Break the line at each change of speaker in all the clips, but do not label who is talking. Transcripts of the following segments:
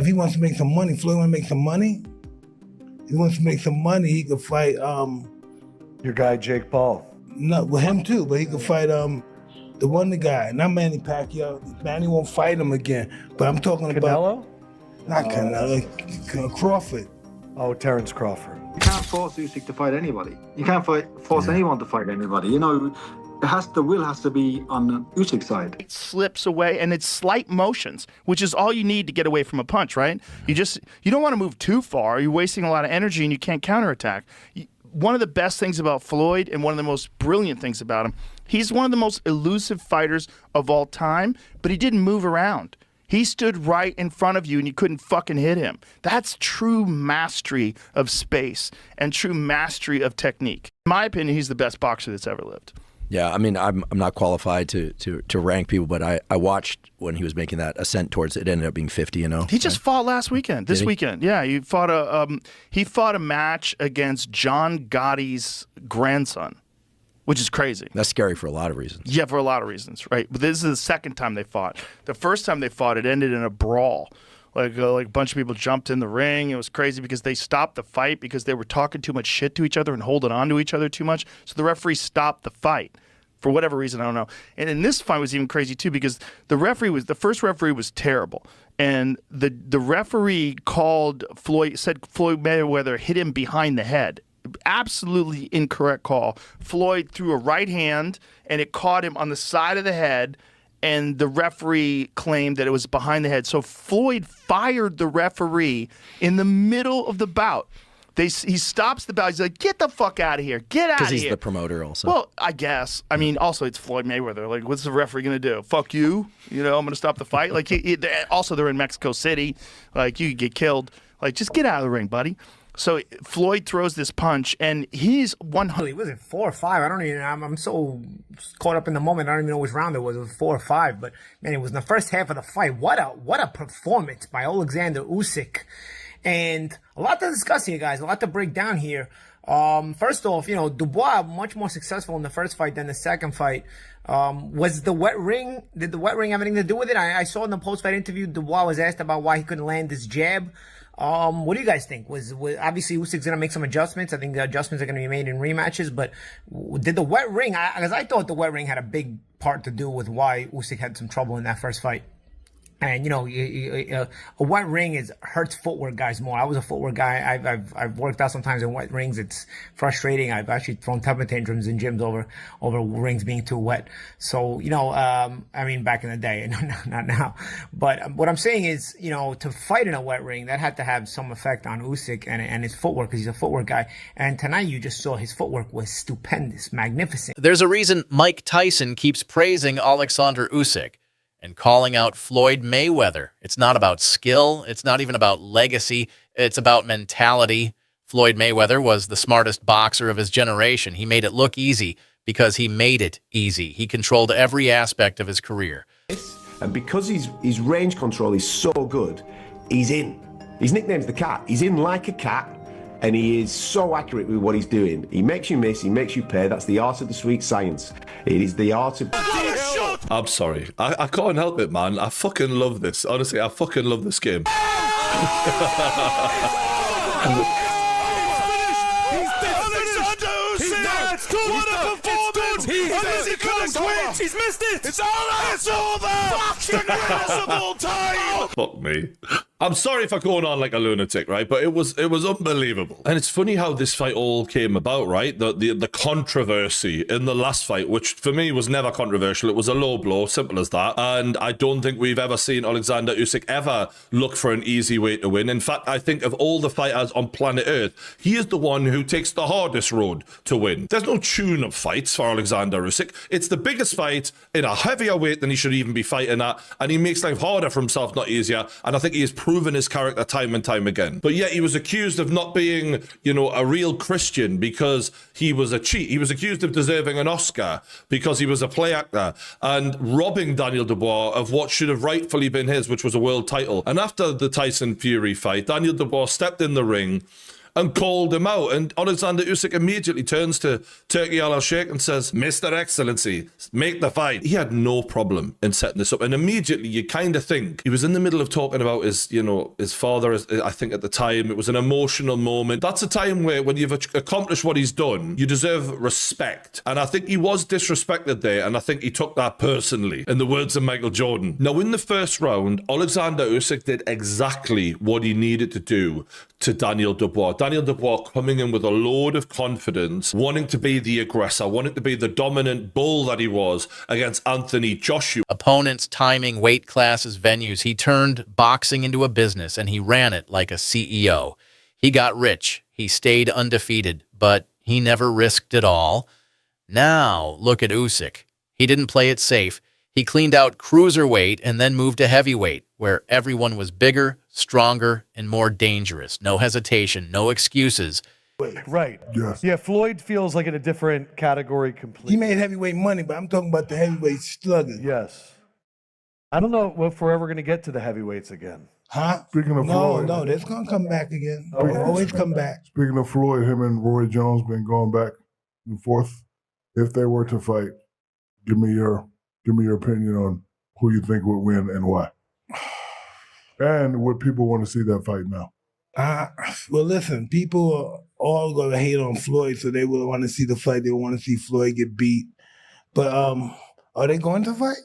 If he wants to make some money, Floyd wants to make some money. He wants to make some money. He could fight
your guy Jake Paul.
No, with him too, but he could fight the guy, not Manny Pacquiao. Manny won't fight him again. But I'm talking
Canelo?
Not Canelo, Crawford.
Oh, Terrence Crawford.
You can't force Usyk to fight anybody. You can't force anyone to fight anybody. You know, the will has to be on Usyk's side.
It slips away, and it's slight motions, which is all you need to get away from a punch, right? You don't want to move too far. You're wasting a lot of energy, and you can't counterattack. One of the best things about Floyd, and one of the most brilliant things about him, he's one of the most elusive fighters of all time, but he didn't move around. He stood right in front of you, and you couldn't fucking hit him. That's true mastery of space and true mastery of technique. In my opinion, he's the best boxer that's ever lived.
Yeah, I mean, I'm not qualified to rank people, but I watched when he was making that ascent towards it. Ended up being 50, you know.
He just fought last weekend. This weekend, yeah, he fought a match against John Gotti's grandson, which is crazy.
That's scary for a lot of reasons.
Yeah, for a lot of reasons, right? But this is the second time they fought. The first time they fought, it ended in a brawl. Like a bunch of people jumped in the ring. It was crazy because they stopped the fight because they were talking too much shit to each other and holding on to each other too much. So the referee stopped the fight for whatever reason, I don't know. And in this fight was even crazy too because the first referee was terrible. And the referee said Floyd Mayweather hit him behind the head. Absolutely incorrect call. Floyd threw a right hand and it caught him on the side of the head. And the referee claimed that it was behind the head. So Floyd fired the referee in the middle of the bout. He stops the bout. He's like, get the fuck out of here. Get out of here.
Because he's the promoter also.
Well, I guess. I mean, also, it's Floyd Mayweather. Like, what's the referee going to do? Fuck you? You know, I'm going to stop the fight? Like, also, they're in Mexico City. Like, you could get killed. Like, just get out of the ring, buddy. So Floyd throws this punch, and he's 100.
Was it 4 or 5? I don't even. I'm so caught up in the moment. I don't even know which round it was. It was 4 or 5. But man, it was in the first half of the fight. What a performance by Alexander Usyk, and a lot to discuss here, guys. A lot to break down here. First off, you know, Dubois much more successful in the first fight than the second fight. Was the wet ring? Did the wet ring have anything to do with it? I saw in the post-fight interview, Dubois was asked about why he couldn't land his jab. What do you guys think? Was obviously Usyk's gonna make some adjustments. I think the adjustments are gonna be made in rematches. But did the wet ring? Because I thought the wet ring had a big part to do with why Usyk had some trouble in that first fight. And you know, a wet ring hurts footwork guys more. I was a footwork guy. I've worked out sometimes in wet rings. It's frustrating. I've actually thrown temper tantrums in gyms over rings being too wet. So you know, I mean, back in the day, not now. But what I'm saying is, you know, to fight in a wet ring, that had to have some effect on Usyk and his footwork, because he's a footwork guy. And tonight, you just saw his footwork was stupendous, magnificent.
There's a reason Mike Tyson keeps praising Alexander Usyk and calling out Floyd Mayweather. It's not about skill. It's not even about legacy. It's about mentality. Floyd Mayweather was the smartest boxer of his generation. He made it look easy because he made it easy. He controlled every aspect of his career.
And because his range control is so good, he's in. His nickname's the cat. He's in like a cat, and he is so accurate with what he's doing. He makes you miss, he makes you pay. That's the art of the sweet science. It is the art of...
I'm sorry. I can't help it, man. I fucking love this. Honestly, I fucking love this game.
He's missed it! It's over! It's over! Fuck the greatest of all time!
Fuck me. I'm sorry for going on like a lunatic, right? But it was unbelievable. And it's funny how this fight all came about, right? The controversy in the last fight, which for me was never controversial. It was a low blow, simple as that. And I don't think we've ever seen Alexander Usyk ever look for an easy way to win. In fact, I think of all the fighters on planet Earth, he is the one who takes the hardest road to win. There's no tune-up fights for Alexander Usyk. It's the biggest fight in a heavier weight than he should even be fighting at, and he makes life harder for himself, not easier. And I think he has proven his character time and time again. But yet he was accused of not being, you know, a real Christian because he was a cheat. He was accused of deserving an Oscar because he was a play actor and robbing Daniel Dubois of what should have rightfully been his, which was a world title. And after the Tyson Fury fight, Daniel Dubois stepped in the ring and called him out. And Alexander Usyk immediately turns to Turki Al-Sheikh and says, Mr. Excellency, make the fight. He had no problem in setting this up. And immediately you kind of think he was in the middle of talking about his, his father. I think at the time it was an emotional moment. That's a time where when you've accomplished what he's done, you deserve respect. And I think he was disrespected there. And I think he took that personally, in the words of Michael Jordan. Now, in the first round, Alexander Usyk did exactly what he needed to do to Daniel Dubois. Daniel Dubois coming in with a load of confidence, wanting to be the aggressor, wanting to be the dominant bull that he was against Anthony Joshua.
Opponents, timing, weight classes, venues. He turned boxing into a business, and he ran it like a CEO. He got rich. He stayed undefeated, but he never risked it all. Now, look at Usyk. He didn't play it safe. He cleaned out cruiserweight and then moved to heavyweight, where everyone was bigger, stronger, and more dangerous. No hesitation, no excuses.
Right.
Yes.
Yeah, Floyd feels like in a different category completely.
He made heavyweight money, but I'm talking about the heavyweight slugger.
Yes. I don't know if we're ever going to get to the heavyweights again.
Huh?
Speaking of Floyd.
No, that's going to come back again. Always come back.
Speaking of Floyd, him and Roy Jones been going back and forth. If they were to fight, give me your opinion on who you think would win and why. And would people want to see that fight now?
Well, listen, people are all going to hate on Floyd, so they will want to see the fight. They want to see Floyd get beat. But are they going to fight?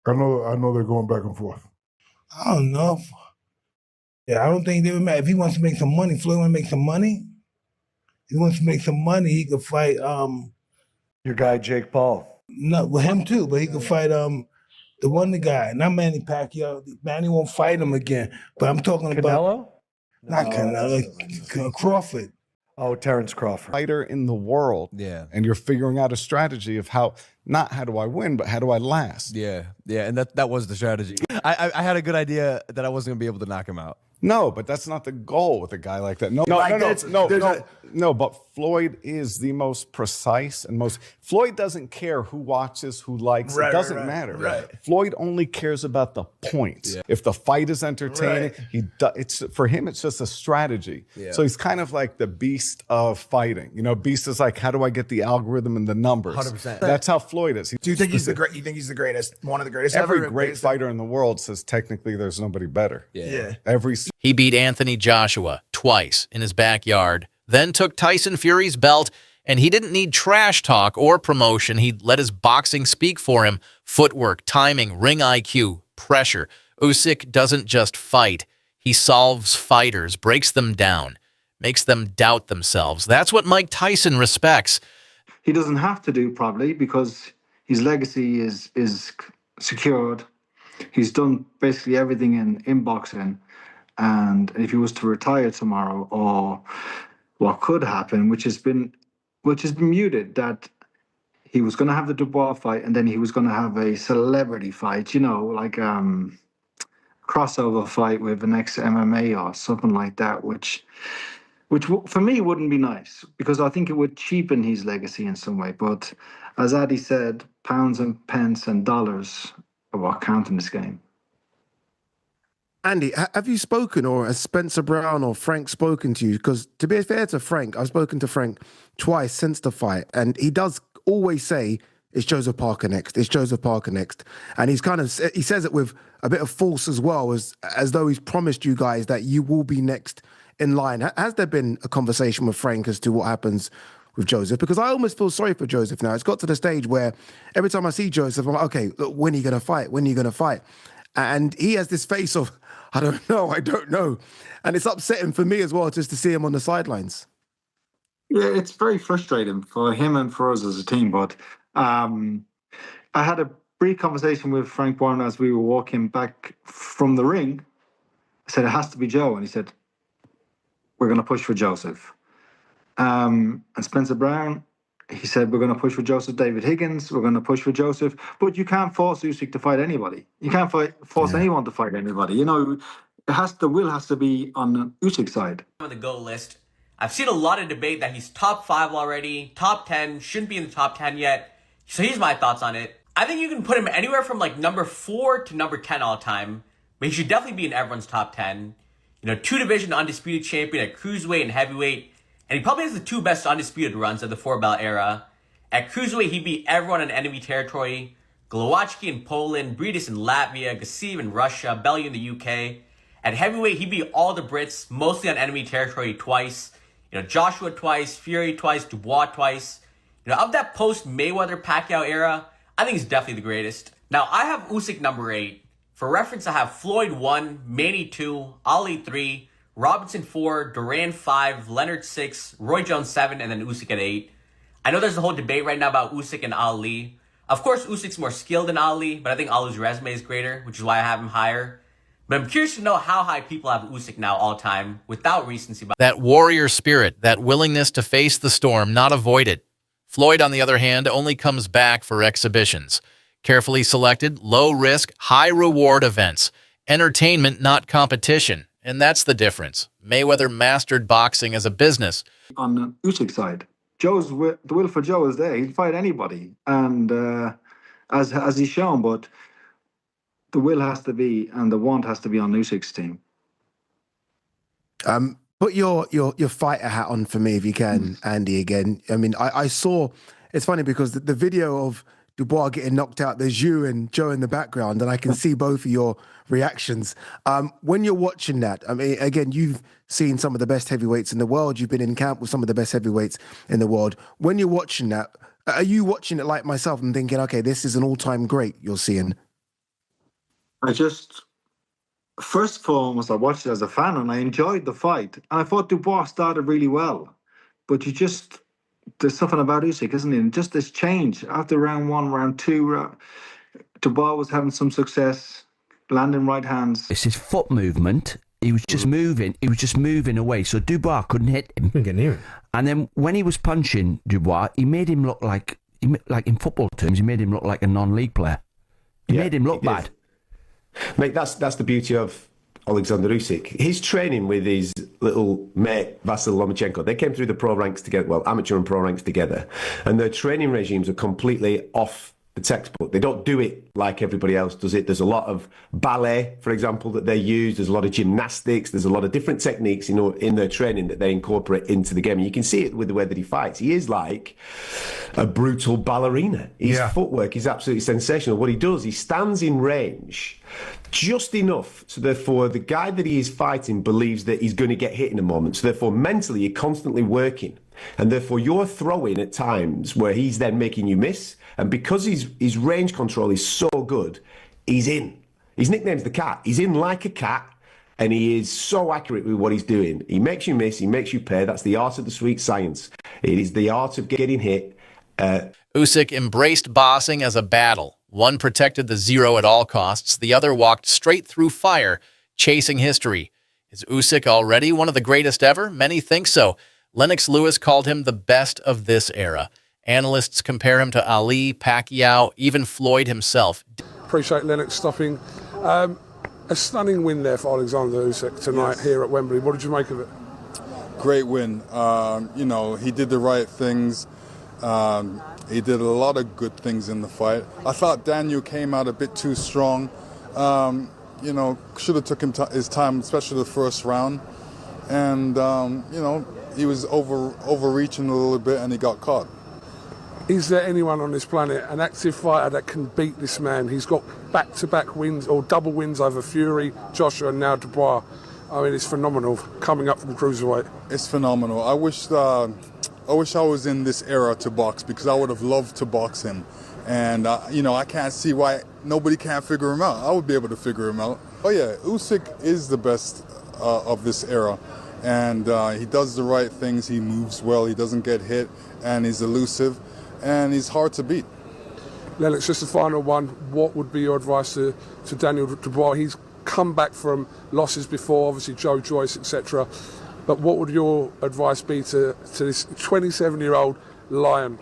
I know they're going back and forth.
I don't know. Yeah, I don't think they would matter. If he wants to make some money, Floyd want to make some money. If he wants to make some money, he could fight
Your guy, Jake Paul.
No, with him too, but he could fight the one guy, not Manny Pacquiao. Manny won't fight him again. But I'm talking about
Canelo?
Not Canelo, Crawford.
Oh, Terrence Crawford.
Fighter in the world.
Yeah.
And you're figuring out a strategy of not how do I win, but how do I last?
Yeah, and that was the strategy. I had a good idea that I wasn't gonna be able to knock him out.
No, but that's not the goal with a guy like that. No, but Floyd is the most precise and most. Floyd doesn't care who watches, who likes. It doesn't matter.
Right.
Floyd only cares about the points. Yeah. If the fight is entertaining, it's for him. It's just a strategy. Yeah. So he's kind of like the beast of fighting. Beast is like, how do I get the algorithm and the numbers?
100%.
That's how Floyd is.
Do you think he's the great? You think he's the greatest? One of the greatest
Every
ever?
great fighter in the world says technically there's nobody better.
Yeah.
He beat Anthony Joshua twice in his backyard, then took Tyson Fury's belt, and he didn't need trash talk or promotion. He let his boxing speak for him. Footwork, timing, ring IQ, pressure. Usyk doesn't just fight. He solves fighters, breaks them down, makes them doubt themselves. That's what Mike Tyson respects.
He doesn't have to do, probably, because his legacy is secured. He's done basically everything in boxing. And if he was to retire tomorrow, or what could happen, which has been muted, that he was going to have the Dubois fight, and then he was going to have a celebrity fight, like crossover fight with an ex-MMA or something like that, which for me wouldn't be nice, because I think it would cheapen his legacy in some way. But as Addy said, pounds and pence and dollars are what count in this game.
Andy, have you spoken, or has Spencer Brown or Frank spoken to you? Because to be fair to Frank, I've spoken to Frank twice since the fight, and he does always say, it's Joseph Parker next, it's Joseph Parker next. And he says it with a bit of force as well, as though he's promised you guys that you will be next in line. Has there been a conversation with Frank as to what happens with Joseph? Because I almost feel sorry for Joseph now. It's got to the stage where every time I see Joseph, I'm like, okay, look, when are you going to fight? When are you going to fight? And he has this face of, I don't know. And it's upsetting for me as well, just to see him on the sidelines.
Yeah, it's very frustrating for him and for us as a team. But I had a brief conversation with Frank Warren as we were walking back from the ring. I said, it has to be Joe. And he said, we're going to push for Joseph. And Spencer Brown, he said, we're going to push for Joseph. David Higgins, we're going to push for Joseph. But you can't force Usyk to fight anybody. You can't force anyone to fight anybody. The will has to be on Usyk's side.
On the go list, I've seen a lot of debate that he's top 5 already, top 10, shouldn't be in the top 10 yet. So here's my thoughts on it. I think you can put him anywhere from like number 4 to number 10 all time, but he should definitely be in everyone's top 10. 2-division undisputed champion at cruiserweight and heavyweight. And he probably has the 2 best undisputed runs of the 4-belt era. At cruiserweight, he beat everyone in enemy territory. Glowacki in Poland, Briedis in Latvia, Gassiv in Russia, Bellew in the UK. At heavyweight, he beat all the Brits, mostly on enemy territory twice. Joshua twice, Fury twice, Dubois twice. Of that post-Mayweather-Pacquiao era, I think he's definitely the greatest. Now, I have Usyk number 8. For reference, I have Floyd 1, Manny 2, Ali 3, Robinson 4, Duran 5, Leonard 6, Roy Jones 7, and then Usyk at 8. I know there's a whole debate right now about Usyk and Ali. Of course, Usyk's more skilled than Ali, but I think Ali's resume is greater, which is why I have him higher. But I'm curious to know how high people have Usyk now all time, without recency bias.
That warrior spirit, that willingness to face the storm, not avoid it. Floyd, on the other hand, only comes back for exhibitions. Carefully selected, low-risk, high-reward events. Entertainment, not competition. And that's the difference. Mayweather mastered boxing as a business.
On the Usyk side, the will for Joe is there. He'd fight anybody, and as he's shown. But the will has to be, and the want has to be on Usyk's team.
Put your fighter hat on for me if you can, Andy. Again, I mean, I saw. It's funny because the video of Dubois getting knocked out, there's you and Joe in the background, and I can see both of your reactions. When you're watching that, I mean, again, you've seen some of the best heavyweights in the world. You've been in camp with some of the best heavyweights in the world. When you're watching that, are you watching it like myself and thinking, okay, this is an all-time great you're seeing?
First and foremost, I watched it as a fan, and I enjoyed the fight. And I thought Dubois started really well. But there's something about Usyk, isn't it? And just this change after round 1, round 2, Dubois was having some success, landing right hands.
It's his foot movement. He was just moving. He was just moving away, so Dubois couldn't hit him.
Couldn't get near him.
And then when he was punching Dubois, he made him look like in football terms, he made him look like a non-league player. He made him look bad.
Mate, that's the beauty of Alexander Usyk. His training with his little mate Vasyl Lomachenko, they came through the pro ranks together, well, amateur and pro ranks together, and their training regimes are completely off the textbook. They don't do it like everybody else does it. There's a lot of ballet, for example, that they use. There's a lot of gymnastics. There's a lot of different techniques, in their training that they incorporate into the game. And you can see it with the way that he fights. He is like a brutal ballerina. His footwork is absolutely sensational. What he does, he stands in range just enough, so therefore the guy that he is fighting believes that he's going to get hit in a moment. So therefore mentally you're constantly working, and therefore you're throwing at times where he's then making you miss. And because his range control is so good, he's in. His nickname's the cat. He's in like a cat, and he is so accurate with what he's doing. He makes you miss, he makes you pay. That's the art of the sweet science. It is the art of getting hit.
Usyk embraced boxing as a battle. One protected the zero at all costs. The other walked straight through fire, chasing history. Is Usyk already one of the greatest ever? Many think so. Lennox Lewis called him the best of this era. Analysts compare him to Ali, Pacquiao, even Floyd himself.
Appreciate Lennox stopping. A stunning win there for Alexander Usyk tonight here at Wembley. What did you make of it?
Great win. He did the right things. He did a lot of good things in the fight. I thought Daniel came out a bit too strong. Should have took his time, especially the first round. And, he was overreaching a little bit and he got caught.
Is there anyone on this planet, an active fighter, that can beat this man? He's got back-to-back wins or double wins over Fury, Joshua, and now Dubois. I mean, it's phenomenal coming up from cruiserweight.
It's phenomenal. I wish I was in this era to box, because I would have loved to box him. And, I can't see why nobody can't figure him out. I would be able to figure him out. Oh, yeah, Usyk is the best of this era. And he does the right things. He moves well. He doesn't get hit. And he's elusive. And he's hard to beat.
Lennox, just the final one. What would be your advice to Daniel Dubois? He's come back from losses before, obviously Joe Joyce, etc. But what would your advice be to this 27-year-old lion?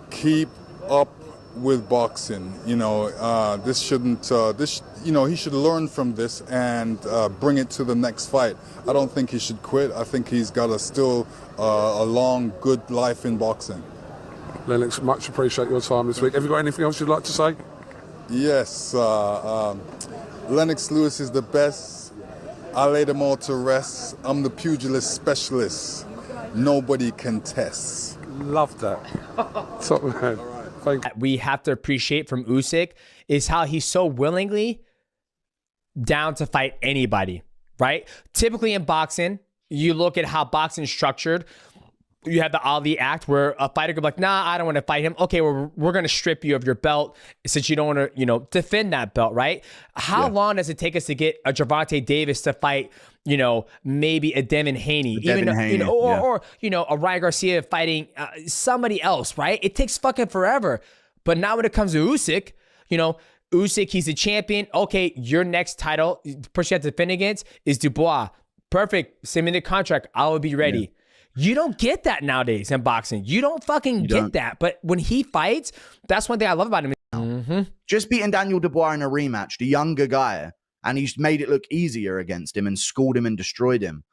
Keep up with boxing. This shouldn't. He should learn from this and bring it to the next fight. I don't think he should quit. I think he's got a long, good life in boxing.
Lennox, much appreciate your time this week. Have you got anything else you'd like to say?
Yes. Lennox Lewis is the best. I laid them all to rest. I'm the pugilist specialist. nobody contests.
Love that. Top man. Thank you.
We have to appreciate from Usyk is how he's so willingly down to fight anybody, right? Typically in boxing, you look at how boxing is structured. You have the Ali Act where a fighter could be like, nah, I don't want to fight him. Okay, we're going to strip you of your belt since you don't want to, defend that belt, right? How long does it take us to get a Gervonta Davis to fight, maybe a Devin Haney, or a Ryan Garcia fighting somebody else, right? It takes fucking forever. But now when it comes to Usyk, Usyk, he's a champion. Okay, your next title, person you have to defend against is Dubois. Perfect. Send me the contract. I will be ready. Yeah. You don't get that nowadays in boxing. You don't fucking get that. But when he fights, that's one thing I love about him. Mm-hmm.
Just beating Daniel Dubois in a rematch, the younger guy, and he's made it look easier against him and schooled him and destroyed him.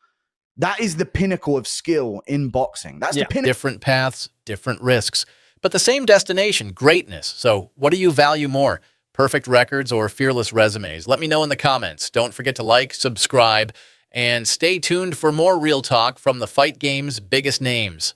That is the pinnacle of skill in boxing. That's the pinnacle.
Different paths, different risks, but the same destination, greatness. So what do you value more? Perfect records or fearless resumes? Let me know in the comments. Don't forget to like, subscribe, and stay tuned for more real talk from the fight game's biggest names.